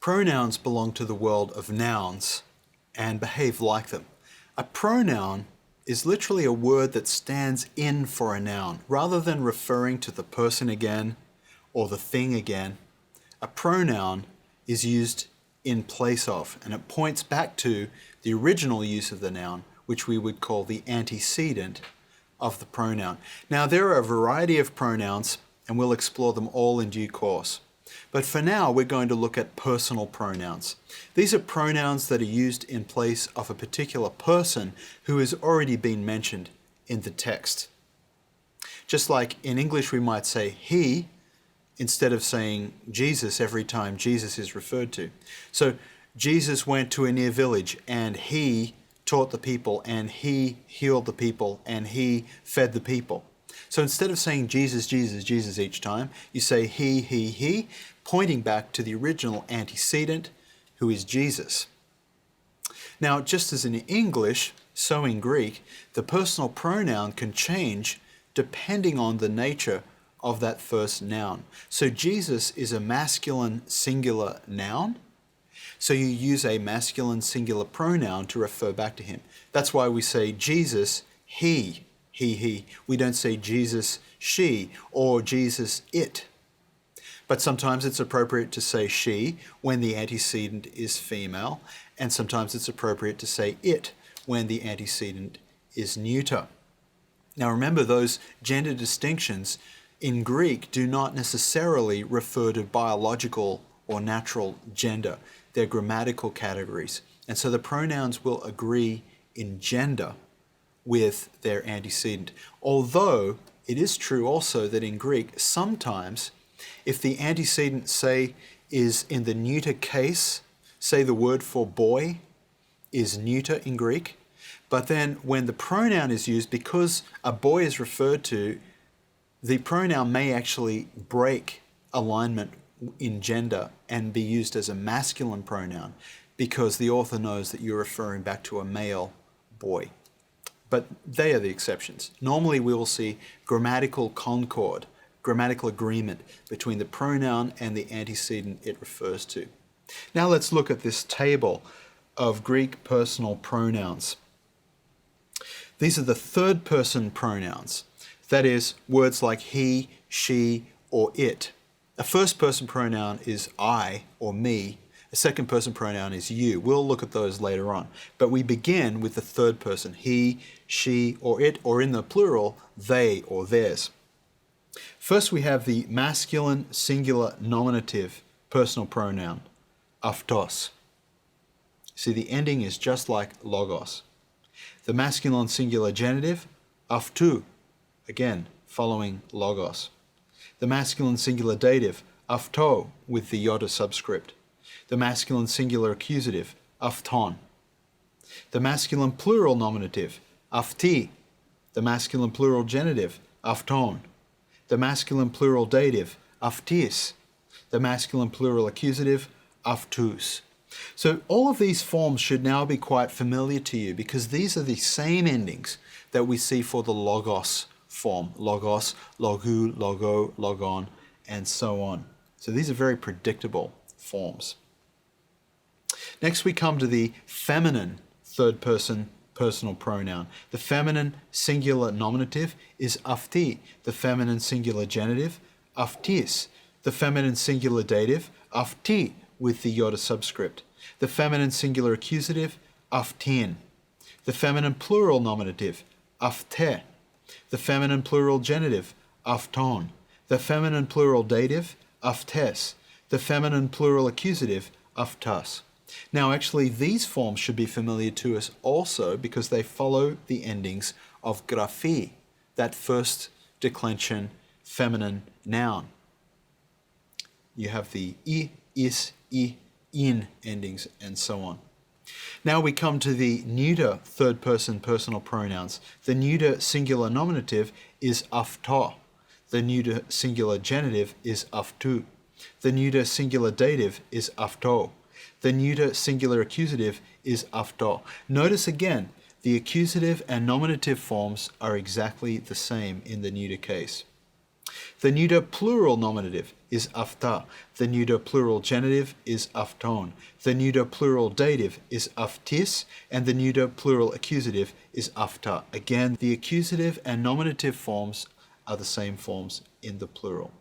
Pronouns belong to the world of nouns and behave like them. A pronoun is literally a word that stands in for a noun. Rather than referring to the person again or the thing again, a pronoun is used in place of, and it points back to the original use of the noun, which we would call the antecedent of the pronoun. Now, there are a variety of pronouns, and we'll explore them all in due course. But for now, we're going to look at personal pronouns. These are pronouns that are used in place of a particular person who has already been mentioned in the text. Just like in English we might say he, instead of saying Jesus every time Jesus is referred to. So Jesus went to a near village and he taught the people and he healed the people and he fed the people. So instead of saying Jesus, Jesus, Jesus each time, you say he, pointing back to the original antecedent, who is Jesus. Now, just as in English, so in Greek, the personal pronoun can change depending on the nature of that first noun. So Jesus is a masculine singular noun, so you use a masculine singular pronoun to refer back to him. That's why we say Jesus, he. We don't say Jesus, she, or Jesus, it. But sometimes it's appropriate to say she when the antecedent is female, and sometimes it's appropriate to say it when the antecedent is neuter. Now remember, those gender distinctions in Greek do not necessarily refer to biological or natural gender. They're grammatical categories. And so the pronouns will agree in gender with their antecedent. Although it is true also that in Greek, sometimes if the antecedent, say, is in the neuter case, say the word for boy is neuter in Greek, but then when the pronoun is used, because a boy is referred to, the pronoun may actually break alignment in gender and be used as a masculine pronoun because the author knows that you're referring back to a male boy. But they are the exceptions. Normally we will see grammatical concord, grammatical agreement between the pronoun and the antecedent it refers to. Now let's look at this table of Greek personal pronouns. These are the third person pronouns. That is, words like he, she, or it. A first person pronoun is I or me. A second person pronoun is you. We'll look at those later on. But we begin with the third person, he, she, or it, or in the plural, they or theirs. First we have the masculine singular nominative personal pronoun, avtos. See, the ending is just like logos. The masculine singular genitive, avtou, again, following logos. The masculine singular dative, avtou, with the iota subscript. The masculine singular accusative, avton. The masculine plural nominative, avti. The masculine plural genitive, avton. The masculine plural dative, avtis. The masculine plural accusative, avtus. So all of these forms should now be quite familiar to you because these are the same endings that we see for the logos form. Logos, logu, logo, logon, and so on. So these are very predictable forms. Next we come to the feminine third person personal pronoun. The feminine singular nominative is avti. The feminine singular genitive, avtis. The feminine singular dative, avti, with the iota subscript. The feminine singular accusative, avtin. The feminine plural nominative, avte. The feminine plural genitive, avton. The feminine plural dative, avtes. The feminine plural accusative, avtas. Now actually these forms should be familiar to us also because they follow the endings of graphi, that first declension feminine noun. You have the I, is, I, in endings and so on. Now we come to the neuter third person personal pronouns. The neuter singular nominative is avto. The neuter singular genitive is avtu. The neuter singular dative is avto. The neuter singular accusative is avto. Notice again, the accusative and nominative forms are exactly the same in the neuter case. The neuter plural nominative is afta. The neuter plural genitive is afton. The neuter plural dative is aftis. And the neuter plural accusative is afta. Again, the accusative and nominative forms are the same forms in the plural.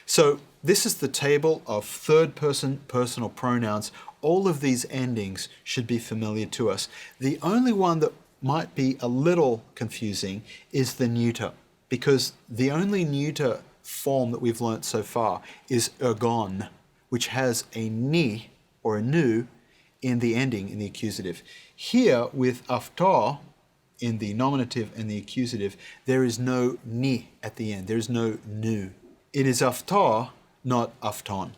So this is the table of third-person personal pronouns. All of these endings should be familiar to us. The only one that might be a little confusing is the neuter, because the only neuter form that we've learnt so far is ergon, which has a ni or a nu in the ending, in the accusative. Here with aftar, in the nominative and the accusative, there is no ni at the end. There is no nu. It is aftar, not afton.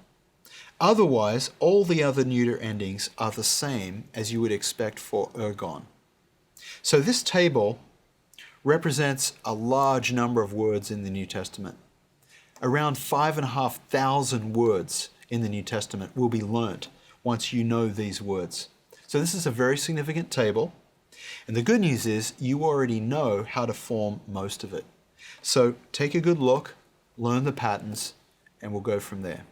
Otherwise, all the other neuter endings are the same as you would expect for ergon. So this table represents a large number of words in the New Testament. Around 5,500 words in the New Testament will be learnt once you know these words. So this is a very significant table. And the good news is you already know how to form most of it. So take a good look, learn the patterns, and we'll go from there.